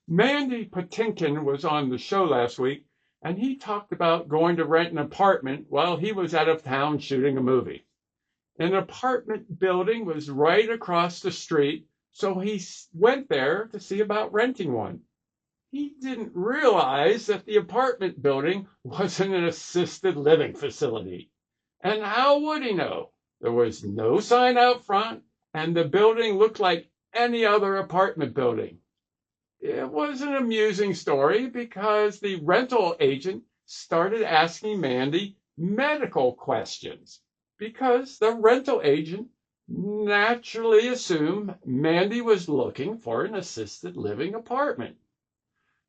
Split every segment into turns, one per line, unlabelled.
Mandy Patinkin was on the show last week, and he talked about going to rent an apartment while he was out of town shooting a movie. An apartment building was right across the street, so he went there to see about renting one. He didn't realize that the apartment building was an assisted living facility. And how would he know? There was no sign out front, and the building looked like any other apartment building. It was an amusing story because the rental agent started asking Mandy medical questions because the rental agent naturally assumed Mandy was looking for an assisted living apartment.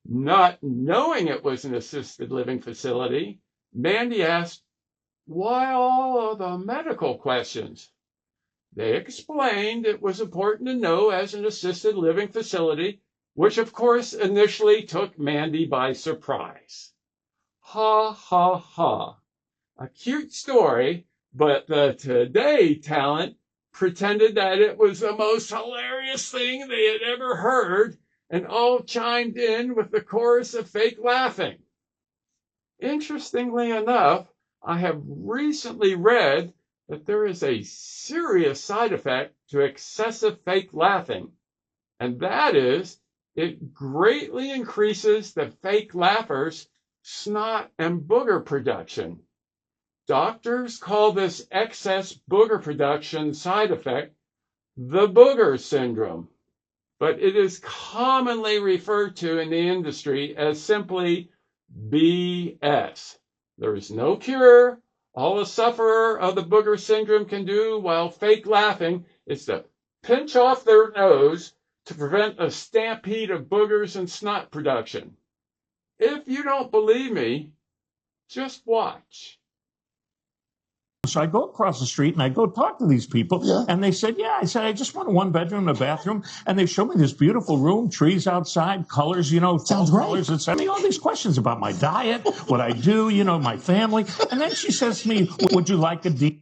Not knowing it was an assisted living facility, Mandy asked, "Why all of the medical questions?" They explained it was important to know as an assisted living facility, which of course initially took Mandy by surprise. Ha ha ha. A cute story, but the Today talent pretended that it was the most hilarious thing they had ever heard and all chimed in with the chorus of fake laughing. Interestingly enough, I have recently read that there is a serious side effect to excessive fake laughing, and that is it greatly increases the fake laughers' snot and booger production. Doctors call this excess booger production side effect the Booger Syndrome, but it is commonly referred to in the industry as simply BS. There is no cure. All a sufferer of the Booger Syndrome can do while fake laughing is to pinch off their nose to prevent a stampede of boogers and snot production. If you don't believe me, just watch.
So I go across the street and I go talk to these people.
Yeah.
And they said, yeah. I said, I just want a one bedroom and a bathroom. And they showed me this beautiful room, trees outside, colors,
Sounds great.
colors. And sent me all these questions about my diet, what I do, my family. And then she says to me, would you like a
DNR,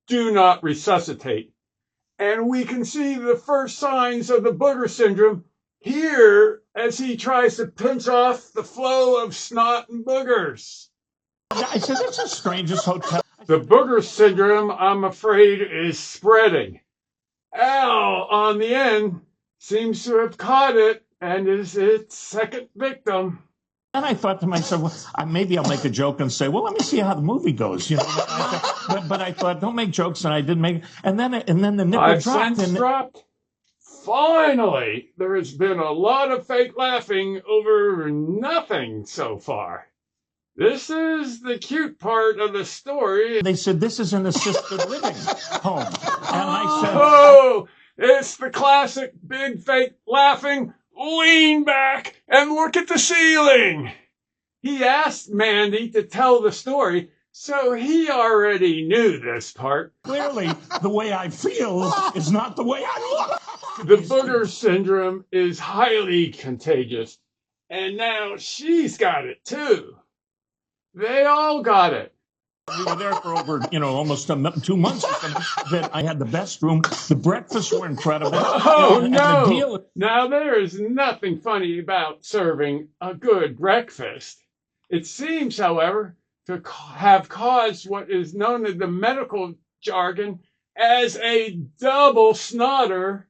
do not resuscitate. And we can see the first signs of the Booger Syndrome here as he tries to pinch off the flow of snot and boogers.
I said, that's the strangest hotel.
The Booger Syndrome, I'm afraid, is spreading. Al, on the end, seems to have caught it and is its second victim.
And I thought to myself, well, maybe I'll make a joke and say, well, let me see how the movie goes. But I thought, don't make jokes, and I didn't make. And then the nipple dropped.
Finally, there has been a lot of fake laughing over nothing so far. This is the cute part of the story.
They said, this is an assisted living home. And I said,
oh, it's the classic big fake laughing, lean back and look at the ceiling. He asked Mandy to tell the story, so he already knew this part.
Clearly, the way I feel is not the way I look.
The Booger Syndrome is highly contagious, and now she's got it too. They all got it.
We were there for over, almost 2 months or something. That I had the best room. The breakfasts were incredible.
Oh,
and
no.
The deal...
Now, there is nothing funny about serving a good breakfast. It seems, however, to have caused what is known in the medical jargon as a double snotter.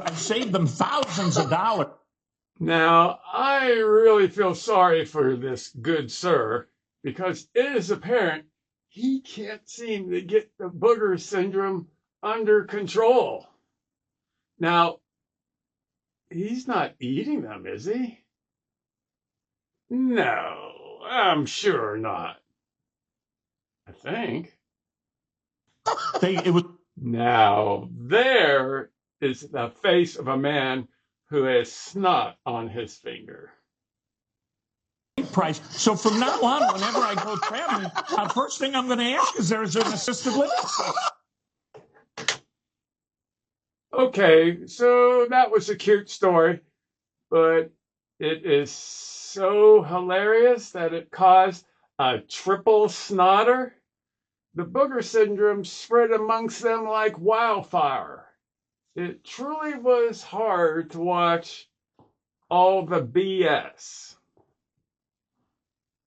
I saved them thousands of dollars.
Now, I really feel sorry for this good sir, because it is apparent he can't seem to get the Booger Syndrome under control. Now, he's not eating them, is he? No, I'm sure not. I think. Now, there is the face of a man who has snot on his finger.
Price. So from now on, whenever I go traveling, the first thing I'm going to ask is, there's an assisted living.
Okay, so that was a cute story, but it is so hilarious that it caused a triple snotter. The Booger Syndrome spread amongst them like wildfire. it truly was hard to watch all the BS.